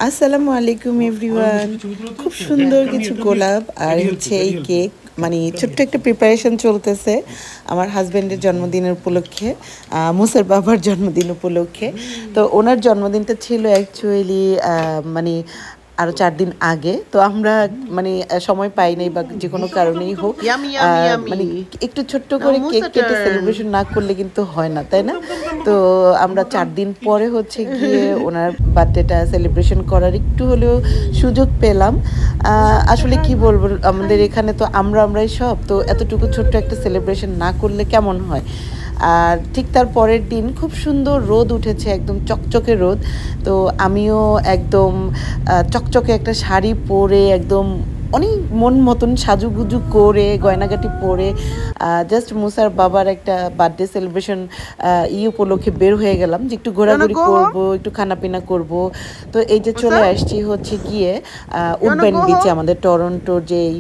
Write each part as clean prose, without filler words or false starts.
আসসালামু আলাইকুম এভরিওয়ান। খুব সুন্দর কিছু গোলাপ আর হচ্ছে এই কেক, মানে ছোট্ট একটা প্রিপারেশন চলতেছে আমার হাজব্যান্ডের জন্মদিনের উপলক্ষে, মুসার বাবার জন্মদিন উপলক্ষে। তো ওনার জন্মদিনটা ছিল অ্যাকচুয়ালি মানে আরও 4 দিন আগে। তো আমরা মানে সময় পাই নাই বা যে কোনো কারণেই হোক, Yummy, yummy, yummy. মানে একটু ছোট্ট করে Now কেক Musa কেটে turn. সেলিব্রেশন না করলে কিন্তু হয় না, তাই না? তো আমরা 4 দিন পরে হচ্ছে গিয়ে ওনার বার্থডেটা সেলিব্রেশন করার একটু হলেও সুযোগ পেলাম। আসলে কি বলবো, আমাদের এখানে তো আমরাই সব, তো এতটুকু ছোট্ট একটা সেলিব্রেশন না করলে কেমন হয়। আর ঠিক তার পরের দিন খুব সুন্দর রোদ উঠেছে, একদম চকচকে রোদ। তো আমিও একদম চকচকে একটা শাড়ি পরে একদম অনেক মন মতন সাজুগুজু করে গয়নাগাটি পরে জাস্ট মুসার বাবার একটা বার্থডে সেলিব্রেশন উপলক্ষে বের হয়ে গেলাম যে একটু ঘোরাঘুরি করব, একটু খানাপিনা করব। তো এই যে চলে আসছি হচ্ছে গিয়ে উডব্যান্ড বিচে, আমাদের টরন্টোর যেই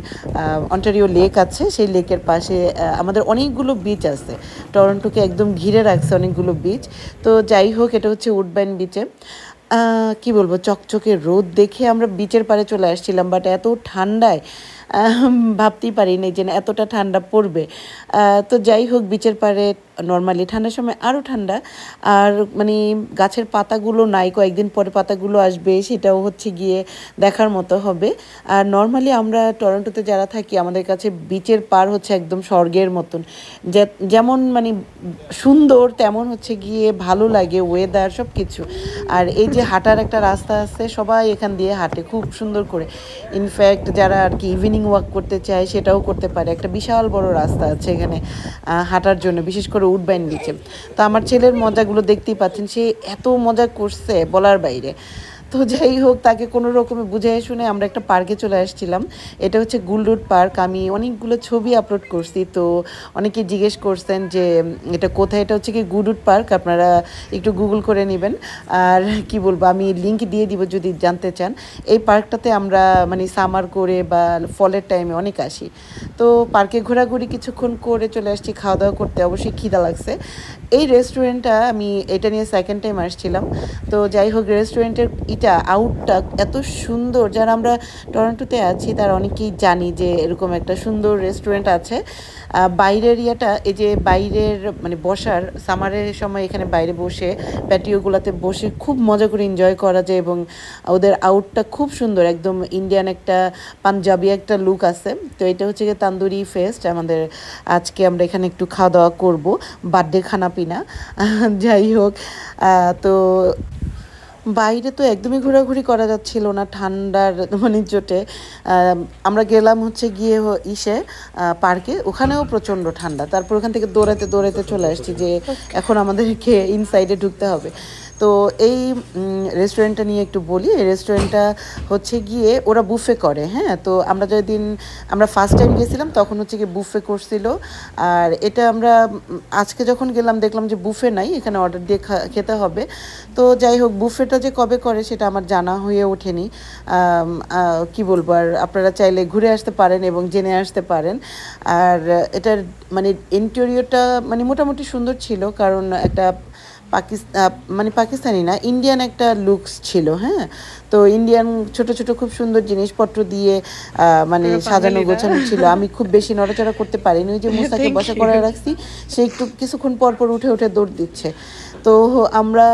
অন্টারিও লেক আছে সেই লেকের পাশে আমাদের অনেকগুলো বিচ আছে, টরন্টোকে একদম ঘিরে রাখছে অনেকগুলো বিচ। তো যাই হোক, এটা হচ্ছে উডব্যান্ড বিচে। কি বলবো, চকচকে রোদ দেখে আমরা বিচের পাড়ে চলে আসছিলাম, বাট এত ঠান্ডায় ভাবতেই পারিনি যে না এতটা ঠান্ডা পড়বে। তো যাই হোক, বিচের পাড়ে নর্মালি ঠান্ডার সময় আরও ঠান্ডা, আর মানে গাছের পাতাগুলো নাই, কয়েকদিন পরে পাতাগুলো আসবে, সেটাও হচ্ছে গিয়ে দেখার মতো হবে। আর নর্মালি আমরা টরন্টোতে যারা থাকি আমাদের কাছে বিচের পাড় হচ্ছে একদম স্বর্গের মতন, যেমন মানে সুন্দর তেমন হচ্ছে গিয়ে ভালো লাগে ওয়েদার সব কিছু। আর এই যে হাঁটার একটা রাস্তা আছে, সবাই এখান দিয়ে হাঁটে খুব সুন্দর করে। ইনফ্যাক্ট যারা আর কি ইভিনিং ওয়াক করতে চায় সেটাও করতে পারে, একটা বিশাল বড় রাস্তা আছে এখানে হাঁটার জন্য, বিশেষ করে উডব্যান্ড বিচে। তো আমার ছেলের মজাগুলো দেখতেই পাচ্ছেন, সে এত মজা করছে বলার বাইরে। তো যাই হোক, তাকে কোনো রকমে বুঝিয়ে শুনে আমরা একটা পার্কে চলে আসছিলাম। এটা হচ্ছে গুলরুট পার্ক। আমি অনেকগুলো ছবি আপলোড করছি, তো অনেকে জিজ্ঞেস করছেন যে এটা কোথায়। এটা হচ্ছে কি গুলরুট পার্ক, আপনারা একটু গুগল করে নেবেন। আর কি বলবো, আমি লিঙ্ক দিয়ে দিব যদি জানতে চান। এই পার্কটাতে আমরা মানে সামার করে বা ফলের টাইমে অনেক আসি। তো পার্কে ঘোরাঘুরি কিছুক্ষণ করে চলে আসছি খাওয়া দাওয়া করতে, অবশ্যই খিদা লাগছে। এই রেস্টুরেন্টটা আমি এটা নিয়ে সেকেন্ড টাইম আসছিলাম। তো যাই হোক, রেস্টুরেন্টের আউটটা এত সুন্দর, যারা আমরা টরন্টোতে আছি তারা অনেকেই জানি যে এরকম একটা সুন্দর রেস্টুরেন্ট আছে। বাইরের এই যে বাইরের মানে বসার সামারের সময় এখানে বাইরে বসে প্যাটিওগুলোতে বসে খুব মজা করে এনজয় করা যায়, এবং ওদের আউটটা খুব সুন্দর, একদম ইন্ডিয়ান একটা পাঞ্জাবি একটা লুক আছে। তো এটা হচ্ছে গিয়ে তান্দুরি ফেস্ট আমাদের। আজকে আমরা এখানে একটু খাওয়া দাওয়া করবো, বার্থডে খানাপিনা। যাই হোক, তো বাইরে তো একদমই ঘোরাঘুরি করা যাচ্ছিল না ঠান্ডার মানে চোটে। আমরা গেলাম হচ্ছে গিয়ে পার্কে, ওখানেও প্রচণ্ড ঠান্ডা। তারপর ওখান থেকে দৌড়াতে দৌড়াতে চলে আসছি যে এখন আমাদেরকে ইনসাইডে ঢুকতে হবে। তো এই রেস্টুরেন্টটা নিয়ে একটু বলি। এই রেস্টুরেন্টটা হচ্ছে গিয়ে ওরা বুফে করে, হ্যাঁ। তো আমরা ফার্স্ট টাইম গেছিলাম তখন হচ্ছে গিয়ে বুফে করছিল। আর এটা আমরা আজকে যখন গেলাম দেখলাম যে বুফে নাই, এখানে অর্ডার দিয়ে খেতে হবে। তো যাই হোক, বুফেটা যে কবে করে সেটা আমার জানা হয়ে ওঠেনি। কি বলবো, আর আপনারা চাইলে ঘুরে আসতে পারেন এবং জেনে আসতে পারেন। আর এটার মানে ইন্টেরিয়রটা মানে মোটামুটি সুন্দর ছিল, কারণ একটা মানে পাকিস্তানি না, ইন্ডিয়ান একটা লুকস ছিল, হ্যাঁ। তো ইন্ডিয়ান ছোট ছোট খুব সুন্দর জিনিসপত্র দিয়ে মানে সাজানো গোছানো ছিল। আমি খুব বেশি নড়াচড়া করতে পারিনি, ওই যে মুসাকে বসা করে রাখছি, সে একটু কিছুক্ষণ পর পর উঠে উঠে দৌড় দিচ্ছে। তো আমরা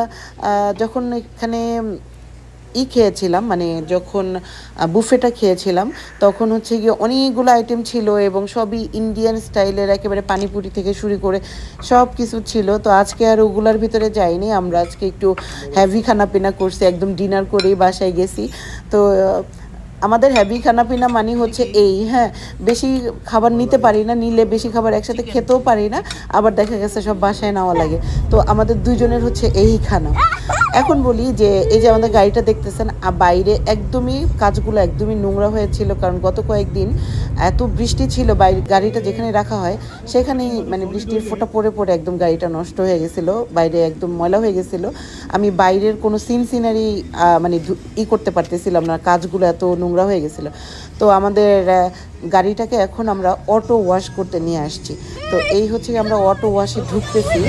যখন এখানে খেয়েছিলাম, মানে যখন বুফেটা খেয়েছিলাম তখন হচ্ছে গিয়ে অনেকগুলো আইটেম ছিল এবং সবই ইন্ডিয়ান স্টাইলের, একেবারে পানিপুরি থেকে শুরু করে সব কিছু ছিল। তো আজকে আর ওগুলার ভিতরে যাইনি, আমরা আজকে একটু হেভি খানাপিনা করছি, একদম ডিনার করেই বাসায় গেছি। তো আমাদের হেভি খানাপিনা মানে হচ্ছে এই, হ্যাঁ, বেশি খাবার নিতে পারি না, নিলে বেশি খাবার একসাথে খেতেও পারি না, আবার দেখা গেছে সব বাসায় নেওয়া লাগে। তো আমাদের দুজনের হচ্ছে এই খানা। এখন বলি যে এই যে আমাদের গাড়িটা দেখতেছেন, বাইরে একদমই কাজগুলো একদমই নোংরা হয়েছিল, কারণ গত কয়েকদিন এত বৃষ্টি ছিল, বাইরে গাড়িটা যেখানে রাখা হয় সেখানেই মানে বৃষ্টির ফোঁটা পড়ে পড়ে একদম গাড়িটা নষ্ট হয়ে গেছিলো, বাইরে একদম ময়লা হয়ে গেছিলো। আমি বাইরের কোনো সিনারি মানে করতে পারতেছিলাম না, কাজগুলো এত নোংরা হয়ে গেছিলো। তো আমাদের গাড়িটাকে এখন আমরা অটো ওয়াশ করতে নিয়ে আসছি। তো এই হচ্ছে আমরা অটো ওয়াশে ঢুকতেছি।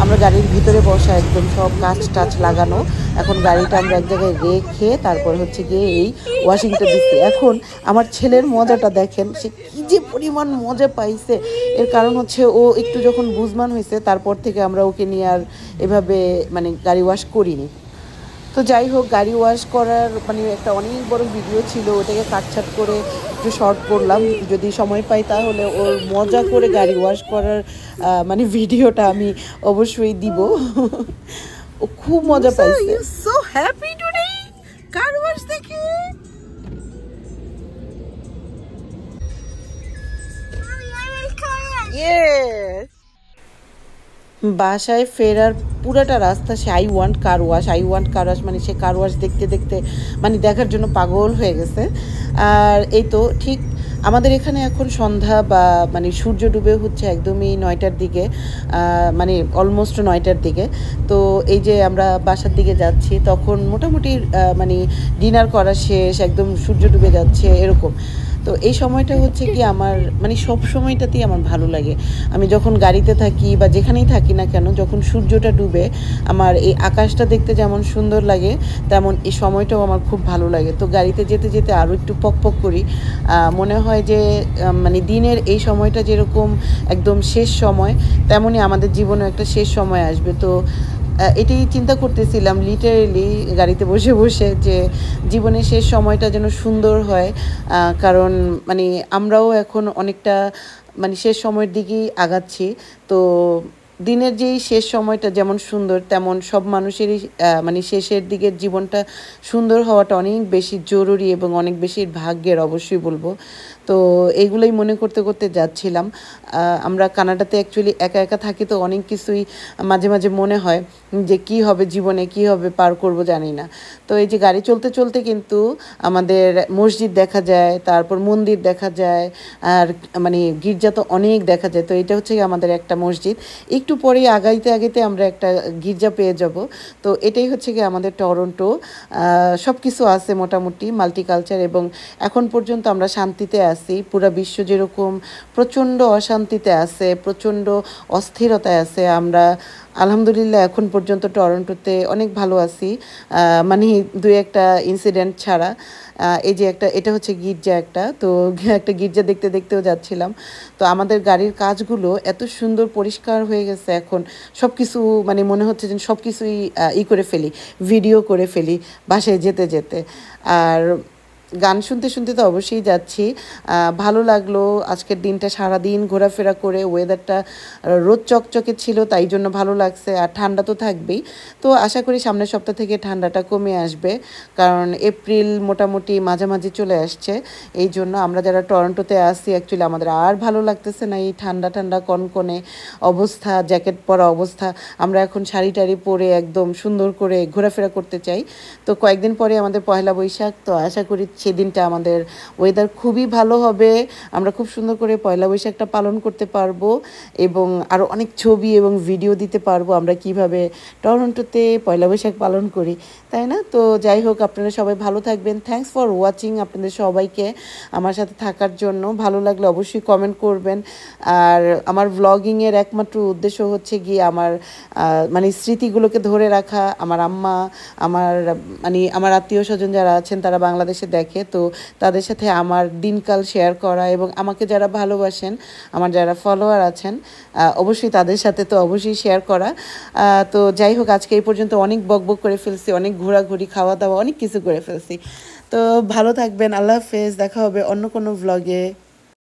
আমরা গাড়ির ভিতরে বসা, একদম সব কাঁচ টাচ লাগানো। এখন গাড়িটা আমরা এক জায়গায় রেখে তারপর হচ্ছে গিয়ে এই ওয়াশিংটা দিচ্ছি। এখন আমার ছেলের মজাটা দেখেন, সে কী যে পরিমাণ মজা পাইছে। এর কারণ হচ্ছে ও একটু যখন বুঝমান হয়েছে তারপর থেকে আমরা ওকে নিয়ে আর এভাবে মানে গাড়ি ওয়াশ করিনি। তো যাই হোক, গাড়ি ওয়াশ করার মানে একটা অনেক বড় ভিডিও ছিল, ওটাকে কাটছাট করে একটু শর্ট করলাম। যদি সময় পাই তাহলে ওর মজা করে গাড়ি ওয়াশ করার মানে ভিডিওটা আমি অবশ্যই দিব। ও খুব মজা পাইছে। So happy today car wash দেখে। বাসায় ফেরার পুরাটা রাস্তা সে I want car wash, I want car wash, মানে সে কার ওয়াশ দেখতে দেখতে মানে দেখার জন্য পাগল হয়ে গেছে। আর এই তো ঠিক আমাদের এখানে এখন সন্ধ্যা বা মানে সূর্য ডুবে হচ্ছে একদমই 9টার দিকে, মানে অলমোস্ট 9টার দিকে। তো এই যে আমরা বাসার দিকে যাচ্ছি তখন মোটামুটি মানে ডিনার করা শেষ, একদম সূর্য ডুবে যাচ্ছে এরকম। তো এই সময়টা হচ্ছে কি আমার মানে সব সময়টাতেই আমার ভালো লাগে। আমি যখন গাড়িতে থাকি বা যেখানেই থাকি না কেন, যখন সূর্যটা ডুবে আমার এই আকাশটা দেখতে যেমন সুন্দর লাগে তেমন এই সময়টাও আমার খুব ভালো লাগে। তো গাড়িতে যেতে যেতে আরও একটু পকপক করি। মনে হয় যে মানে দিনের এই সময়টা যেরকম একদম শেষ সময়, তেমনই আমাদের জীবনে একটা শেষ সময় আসবে। তো এটাই চিন্তা করতেছিলাম লিটারেলি গাড়িতে বসে বসে যে জীবনের শেষ সময়টা যেন সুন্দর হয়। কারণ মানে আমরাও এখন অনেকটা মানে শেষ সময়ের দিকেই আগাচ্ছি। তো দিনের যেই শেষ সময়টা যেমন সুন্দর, তেমন সব মানুষেরই মানে শেষের দিকের জীবনটা সুন্দর হওয়াটা অনেক বেশি জরুরি এবং অনেক বেশি ভাগ্যের, অবশ্যই বলবো। তো এইগুলোই মনে করতে করতে যাচ্ছিলাম। আমরা কানাডাতে অ্যাকচুয়ালি একা একা থাকি, তো অনেক কিছুই মাঝে মাঝে মনে হয় যে কি হবে জীবনে, কি হবে পার করব জানি না। তো এই যে গাড়ি চলতে চলতে কিন্তু আমাদের মসজিদ দেখা যায়, তারপর মন্দির দেখা যায়, আর মানে গির্জা তো অনেক দেখা যায়। তো এটা হচ্ছে আমাদের একটা মসজিদ, একটু পরেই আগাইতে আগাইতে আমরা একটা গির্জা পেয়ে যাব। তো এটাই হচ্ছে কি আমাদের টরন্টো। সব কিছু আছে মোটামুটি মাল্টিকালচার, এবং এখন পর্যন্ত আমরা শান্তিতে আছি। পুরা বিশ্ব যেরকম প্রচণ্ড অশান্তিতে আছে, প্রচণ্ড অস্থিরতায় আছে, আমরা আলহামদুলিল্লাহ এখন পর্যন্ত টরন্টোতে অনেক ভালো আছি, মানে দুই একটা ইনসিডেন্ট ছাড়া। এই যে এটা হচ্ছে গির্জা একটা, তো একটা গির্জা দেখতে দেখতেও যাচ্ছিলাম। তো আমাদের গাড়ির কাজগুলো এত সুন্দর পরিষ্কার হয়ে গেছে এখন, সব কিছু মানে মনে হচ্ছে যে সব কিছুই করে ফেলি, ভিডিও করে ফেলি বাসায় যেতে যেতে। আর গান শুনতে শুনতে তো অবশ্যই যাচ্ছি। ভালো লাগলো আজকের দিনটা, সারাদিন ঘোরাফেরা করে ওয়েদারটা রোদ চকচকে ছিল, তাই জন্য ভালো লাগছে। আর ঠান্ডা তো থাকবেই, তো আশা করি সামনের সপ্তাহ থেকে ঠান্ডাটা কমে আসবে, কারণ এপ্রিল মোটামুটি মাঝামাঝি চলে আসছে। এই জন্য আমরা যারা টরন্টোতে আসি অ্যাকচুয়ালি আমাদের আর ভালো লাগতেছে না এই ঠান্ডা ঠান্ডা কনকনে অবস্থা, জ্যাকেট পরা অবস্থা। আমরা এখন শাড়ি টাড়ি পরে একদম সুন্দর করে ঘোরাফেরা করতে চাই। তো কয়েকদিন পরে আমাদের পয়লা বৈশাখ, তো আশা করি সেদিনটা আমাদের ওয়েদার খুবই ভালো হবে, আমরা খুব সুন্দর করে পয়লা বৈশাখটা পালন করতে পারবো এবং আরও অনেক ছবি এবং ভিডিও দিতে পারবো আমরা কিভাবে টরন্টোতে পয়লা বৈশাখ পালন করি, তাই না? তো যাই হোক, আপনারা সবাই ভালো থাকবেন। থ্যাঙ্কস ফর ওয়াচিং, আপনাদের সবাইকে আমার সাথে থাকার জন্য। ভালো লাগলে অবশ্যই কমেন্ট করবেন। আর আমার ব্লগিংয়ের একমাত্র উদ্দেশ্য হচ্ছে গিয়ে আমার মানে স্মৃতিগুলোকে ধরে রাখা। আমার আম্মা, আমার মানে আমার আত্মীয় স্বজন যারা আছেন তারা বাংলাদেশে দেখে, তো তাদের সাথে আমার দিনকাল শেয়ার করা, এবং আমাকে যারা ভালোবাসেন, আমার যারা ফলোয়ার আছেন অবশ্যই তাদের সাথে তো অবশ্যই শেয়ার করা। তো যাই হোক, আজকে এই পর্যন্ত অনেক বকবক করে ফেলছি, অনেক ঘোরাঘুরি, খাওয়া দাওয়া, অনেক কিছু করে ফেলছি। তো ভালো থাকবেন, আল্লাহ হাফেজ, দেখা হবে অন্য কোনো ভ্লগে।